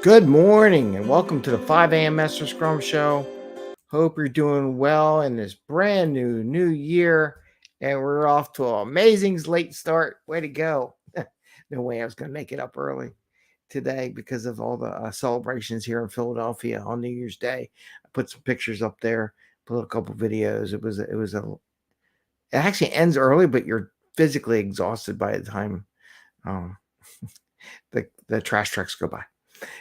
Good morning and welcome to the 5 a.m. Mester Scrum Show. Hope you're doing well in this brand new year. And we're off to an amazing late start. Way to go. No way I was going to make it up early today because of all the celebrations here in Philadelphia on New Year's Day. I put some pictures up there, put a couple videos. It actually ends early, but you're physically exhausted by the time um, the trash trucks go by.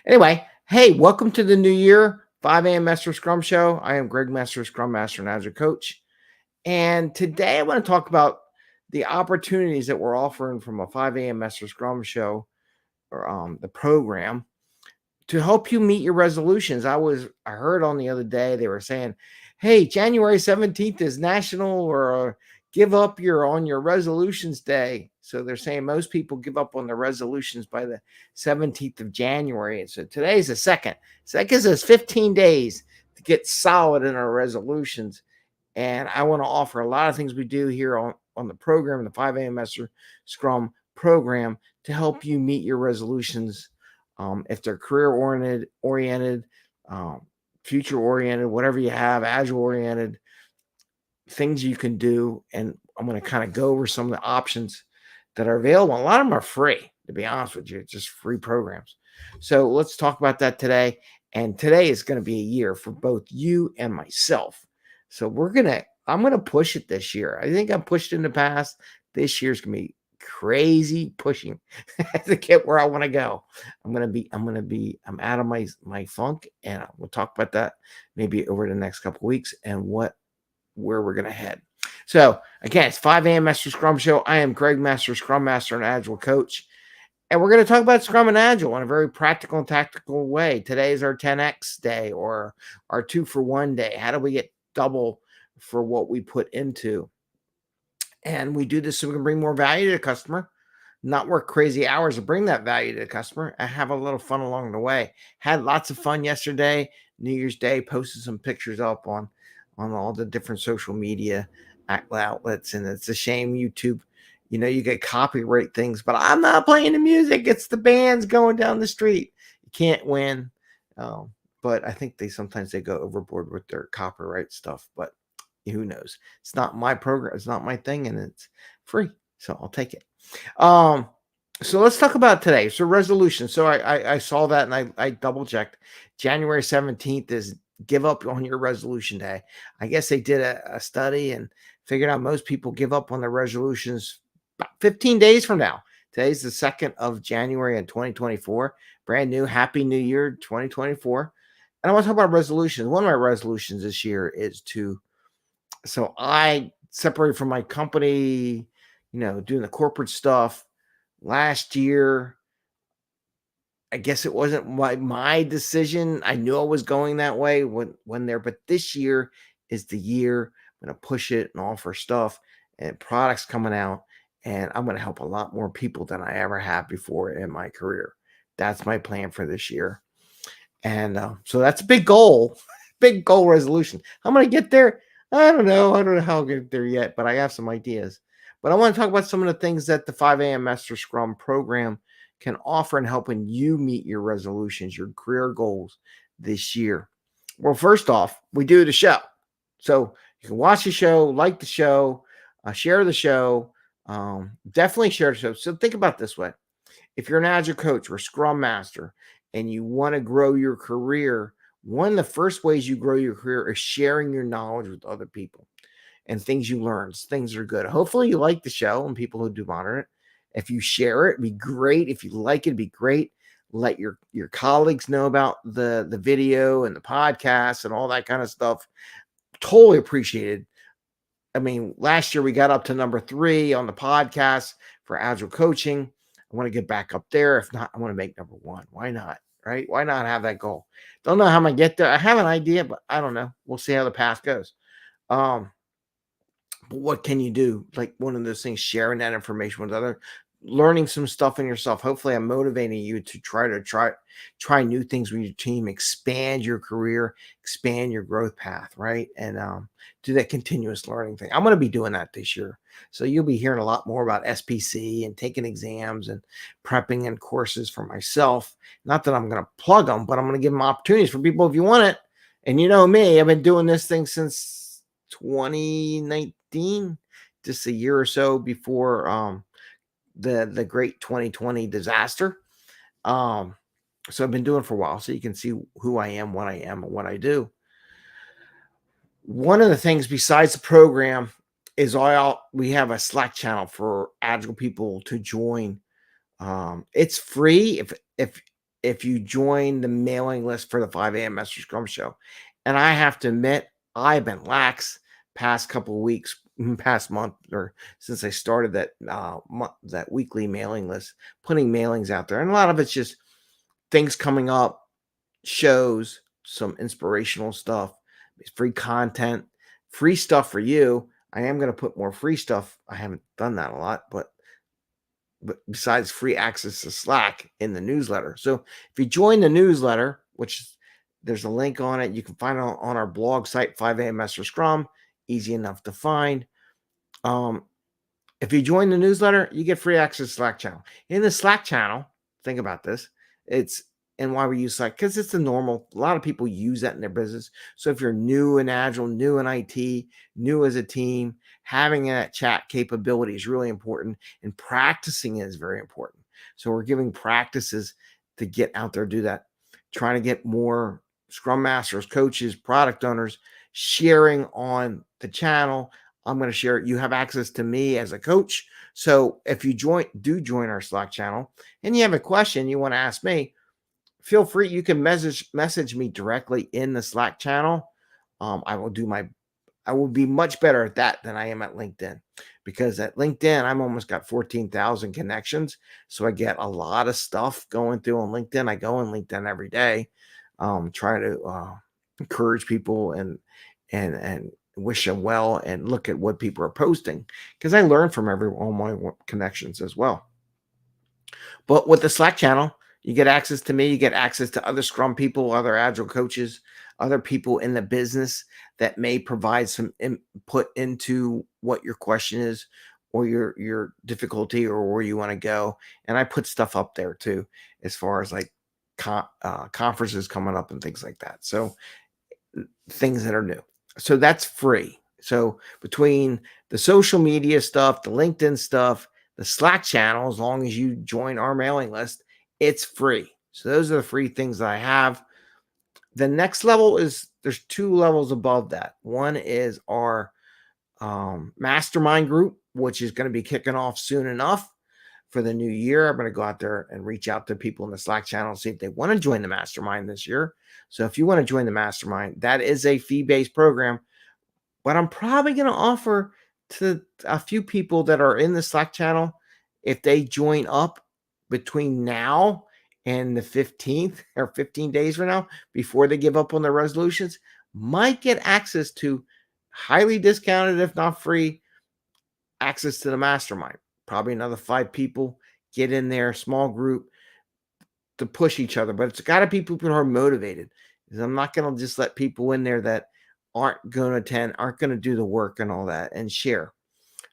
Anyway, hey, welcome to the new year, 5 a.m. Mester Scrum Show. I am Greg Mester, Scrum Master and Agile Coach. And today I want to talk about the opportunities that we're offering from a 5 a.m. Mester Scrum Show or the program to help you meet your resolutions. I heard on the other day they were saying, hey, January 17th is national or give up on your resolutions day. So they're saying most people give up on their resolutions by the 17th of January. And so today's the second. So that gives us 15 days to get solid in our resolutions. And I want to offer a lot of things we do here on the program, the 5 a.m. Mester Scrum program, to help you meet your resolutions. If they're career oriented, future oriented, whatever you have, agile oriented, things you can do. And I'm going to kind of go over some of the options that are available. A lot of them are free, to be honest with you, just free programs. So let's talk about that today. And today is going to be a year for both you and myself. So I'm going to push it this year. I think I've pushed in the past. This year's going to be crazy pushing to get where I want to go. I'm out of my funk, and we'll talk about that maybe over the next couple of weeks and where we're going to head. So again, it's 5 a.m. Mester Scrum Show. I am Greg Mester, Scrum Master and Agile Coach. And we're going to talk about Scrum and Agile in a very practical and tactical way. Today is our 10X day or our 2-for-1 day. How do we get double for what we put into? And we do this so we can bring more value to the customer, not work crazy hours to bring that value to the customer, and have a little fun along the way. Had lots of fun yesterday, New Year's Day, posted some pictures up on all the different social media outlets. And it's a shame YouTube, you get copyright things, but I'm not playing the music. It's the bands going down the street. You can't win. But I think sometimes they go overboard with their copyright stuff, but who knows? It's not my program. It's not my thing, and it's free. So I'll take it. So let's talk about today. So resolution. So I saw that and I double checked. January 17th is give up on your resolution day. I guess they did a study and figured out most people give up on their resolutions about 15 days from now. Today's the 2nd of January in 2024. Brand new. Happy New Year 2024. And I want to talk about resolutions. One of my resolutions this year is so I separated from my company, doing the corporate stuff last year. I guess it wasn't my decision. I knew I was going that way when there, but this year is the year I'm going to push it and offer stuff and products coming out, and I'm going to help a lot more people than I ever have before in my career. That's my plan for this year. And so that's a big goal resolution. I'm going to get there. I don't know how I'll get there yet, but I have some ideas. But I want to talk about some of the things that the 5 a.m. Mester Scrum program can offer in helping you meet your resolutions, your career goals this year. Well, first off, we do the show. So you can watch the show, like the show, share the show, definitely share the show. So think about this way. If you're an Agile coach or Scrum Master and you want to grow your career, one of the first ways you grow your career is sharing your knowledge with other people and things you learn. Things are good. Hopefully you like the show and people who do monitor it. If you share it, it'd be great. If you like it, it'd be great. Let your colleagues know about the video and the podcast and all that kind of stuff. Totally appreciated. I mean, last year we got up to number 3 on the podcast for Agile coaching. I want to get back up there. If not, I want to make number 1. Why not? Right? Why not have that goal? Don't know how I'm going to get there. I have an idea, but I don't know. We'll see how the path goes. But what can you do? Like one of those things, sharing that information with others. learning some stuff in yourself. Hopefully, I'm motivating you to try new things with your team, expand your career, expand your growth path, right? And do that continuous learning thing. I'm going to be doing that this year, so you'll be hearing a lot more about SPC and taking exams and prepping and courses for myself. Not that I'm going to plug them, but I'm going to give them opportunities for people if you want it. And you know me, I've been doing this thing since 2019, just a year or so before the great 2020 disaster. So I've been doing it for a while, so you can see who I am, and what I do. One of the things besides the program is we have a Slack channel for Agile people to join. It's free if you join the mailing list for the 5 a.m. Mester Scrum Show. And I have to admit, I've been lax past couple of weeks, past month, or since I started that weekly mailing list, putting mailings out there. And a lot of it's just things coming up, shows, some inspirational stuff, free content, free stuff for you. I am going to put more free stuff. I haven't done that a lot, but besides free access to Slack in the newsletter. So if you join the newsletter, which there's a link on it, you can find it on our blog site, 5am Mester Scrum, easy enough to find. If you join the newsletter, you get free access to Slack channel. In the Slack channel, think about this. And why we use Slack, because it's a lot of people use that in their business. So if you're new in Agile, new in IT, new as a team, having that chat capability is really important, and practicing it is very important. So we're giving practices to get out there, do that, trying to get more Scrum Masters, coaches, product owners sharing on the channel. I'm going to share it. You have access to me as a coach. So if you join our Slack channel and you have a question you want to ask me, feel free. You can message me directly in the Slack channel. I will be much better at that than I am at LinkedIn, because at LinkedIn, I'm almost got 14,000 connections. So I get a lot of stuff going through on LinkedIn. I go on LinkedIn every day, try to encourage people and wish them well and look at what people are posting, because I learn from all my connections as well. But with the Slack channel, you get access to me, you get access to other Scrum people, other Agile coaches, other people in the business that may provide some input into what your question is, or your difficulty, or where you want to go. And I put stuff up there too, as far as like conferences coming up and things like that. So things that are new. So that's free. So between the social media stuff, the LinkedIn stuff, the Slack channel, as long as you join our mailing list, it's free. So those are the free things that I have. The next level there's 2 levels above that. One is our mastermind group, which is going to be kicking off soon enough for the new year. I'm going to go out there and reach out to people in the Slack channel and see if they want to join the mastermind this year. So if you want to join the mastermind, that is a fee-based program, but I'm probably going to offer to a few people that are in the Slack channel, if they join up between now and the 15th, or 15 days from now, before they give up on their resolutions, might get access to highly discounted, if not free, access to the mastermind. Probably another 5 people get in there, small group, to push each other. But it's got to be people who are motivated. I'm not going to just let people in there that aren't going to attend, aren't going to do the work and all that, and share.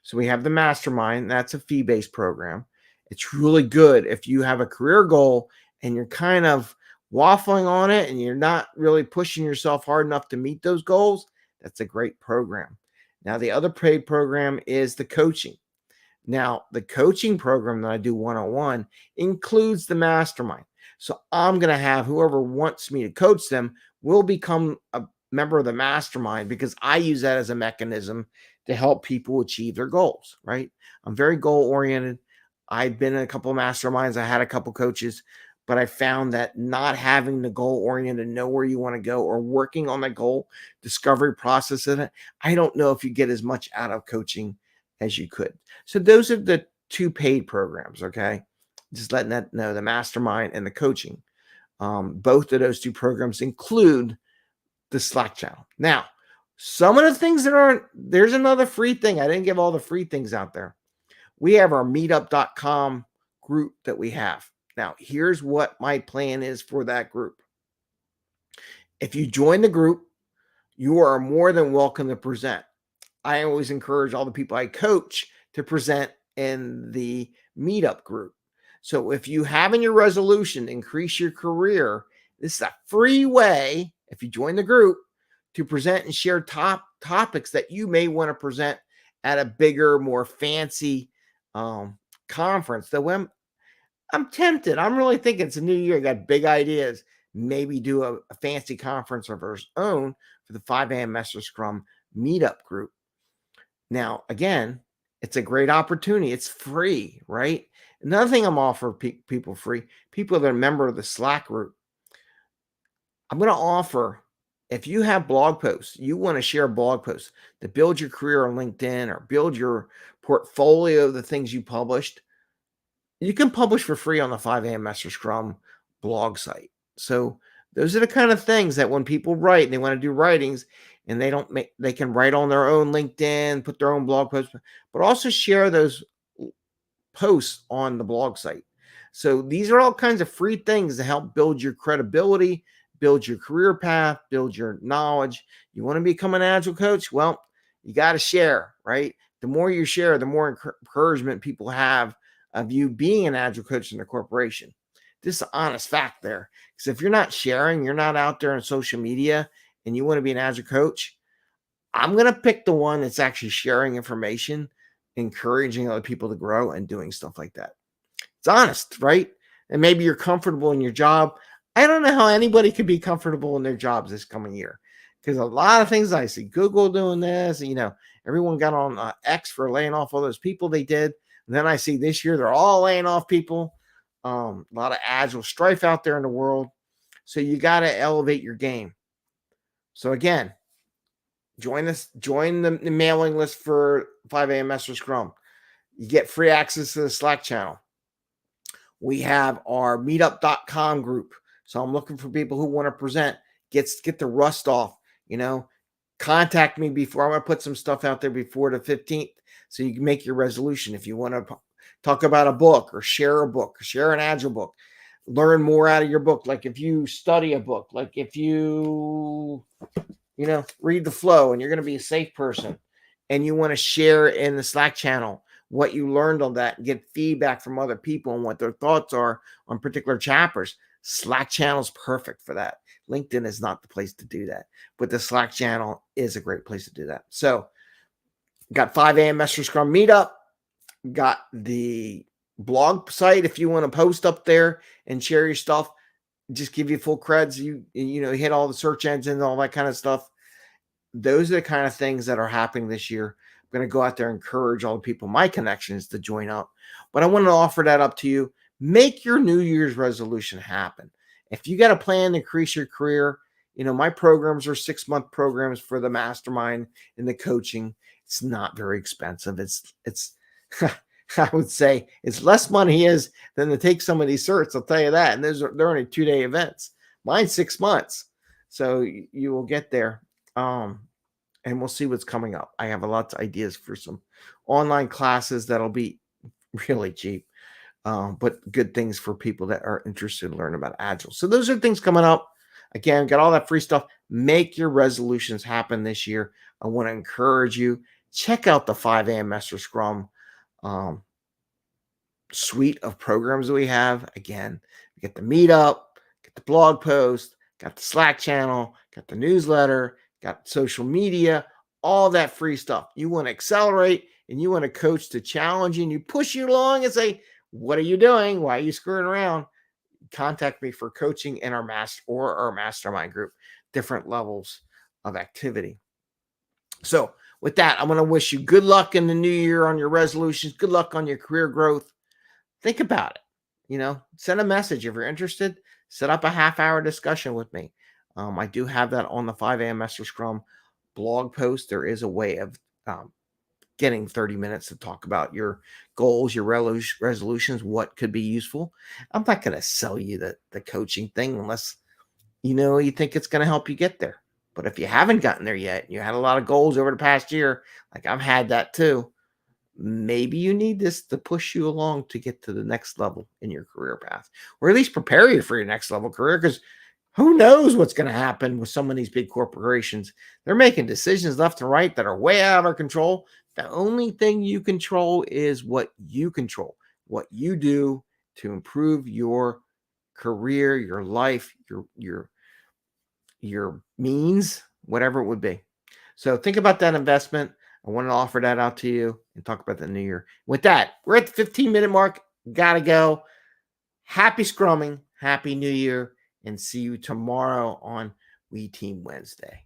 So we have the mastermind. That's a fee-based program. It's really good if you have a career goal and you're kind of waffling on it and you're not really pushing yourself hard enough to meet those goals. That's a great program. Now, the other paid program is the coaching. Now, the coaching program that I do one-on-one includes the mastermind. So I'm going to have whoever wants me to coach them will become a member of the mastermind, because I use that as a mechanism to help people achieve their goals, right? I'm very goal-oriented. I've been in a couple of masterminds. I had a couple coaches, but I found that not having the goal-oriented, know where you want to go, or working on the goal discovery process in it, I don't know if you get as much out of coaching as you could. So those are the 2 paid programs, okay? Just letting that know, the mastermind and the coaching. Both of those 2 programs include the Slack channel. Now, some of the things there's another free thing. I didn't give all the free things out there. We have our meetup.com group that we have. Now, here's what my plan is for that group. If you join the group, you are more than welcome to present. I always encourage all the people I coach to present in the meetup group. So if you have in your resolution to increase your career, this is a free way, if you join the group, to present and share topics that you may want to present at a bigger, more fancy conference. So I'm tempted. I'm really thinking it's a new year. I got big ideas. Maybe do a fancy conference of our own for the 5 a.m. Mester Scrum meetup group. Now, again, it's a great opportunity. It's free, right? Another thing I'm offering people free, people that are a member of the Slack group. I'm going to offer, if you have blog posts, you want to share blog posts to build your career on LinkedIn or build your portfolio of the things you published, you can publish for free on the 5 a.m. Mester Scrum blog site. So those are the kind of things that when people write and they want to do writings and they can write on their own LinkedIn, put their own blog posts, but also share those posts on the blog site. So these are all kinds of free things to help build your credibility, build your career path, build your knowledge. You want to become an agile coach? Well, you got to share, right? The more you share, the more encouragement people have of you being an agile coach in the corporation. This is an honest fact there. Because if you're not sharing, you're not out there on social media and you want to be an agile coach, I'm going to pick the one that's actually sharing information, encouraging other people to grow and doing stuff like that. It's honest, right? And maybe you're comfortable in your job. I don't know how anybody could be comfortable in their jobs this coming year, because a lot of things I see, Google doing this, everyone got on X for laying off all those people they did. And then I see this year, they're all laying off people. A lot of agile strife out there in the world. So you got to elevate your game. So again, join the mailing list for 5 a.m. Mester Scrum. You get free access to the Slack channel. We have our meetup.com group. So I'm looking for people who want to present, get the rust off, contact me before. I'm going to put some stuff out there before the 15th so you can make your resolution. If you want to talk about a book or share a book, share an agile book, learn more out of your book. Like if you study a book, like if you, read the flow and you're going to be a safe person and you want to share in the Slack channel what you learned on that and get feedback from other people and what their thoughts are on particular chapters. Slack channel is perfect for that. LinkedIn is not the place to do that, but the Slack channel is a great place to do that. So got 5 a.m. Mester Scrum meetup, got the blog site. If you want to post up there and share your stuff, just give you full creds. You hit all the search engines, all that kind of stuff. Those are the kind of things that are happening this year. I'm going to go out there and encourage all the people, my connections, to join up. But I want to offer that up to you. Make your New Year's resolution happen. If you got a plan to increase your career, my programs are 6-month programs for the mastermind and the coaching. It's not very expensive. It's I would say it's less money is than to take some of these certs. I'll tell you that. And they're only 2-day events. Mine's 6 months. So you will get there. And we'll see what's coming up. I have lots of ideas for some online classes that'll be really cheap, but good things for people that are interested in learning about Agile. So those are things coming up. Again, got all that free stuff. Make your resolutions happen this year. I want to encourage you. Check out the 5 a.m. Mester Scrum suite of programs that we have. Again, we get the meetup, get the blog post, got the Slack channel, got the newsletter, got social media, all that free stuff. You want to accelerate and you want a coach to challenge you and you push you along and say, what are you doing? Why are you screwing around? Contact me for coaching in our mastermind group, different levels of activity. So with that, I'm going to wish you good luck in the new year on your resolutions. Good luck on your career growth. Think about it. Send a message if you're interested. Set up a half-hour discussion with me. I do have that on the 5 a.m. Mester Scrum blog post. There is a way of getting 30 minutes to talk about your goals, your resolutions, what could be useful. I'm not going to sell you the coaching thing unless you think it's going to help you get there. But if you haven't gotten there yet, you had a lot of goals over the past year, like I've had that too, maybe you need this to push you along to get to the next level in your career path, or at least prepare you for your next level career. Because who knows what's going to happen with some of these big corporations? They're making decisions left and right that are way out of our control. The only thing you control is what you control, what you do to improve your career, your life, your means, whatever it would be. So think about that investment. I want to offer that out to you and talk about the new year. With that, we're at the 15-minute mark. Gotta go. Happy scrumming, happy new year, and see you tomorrow on We Team Wednesday.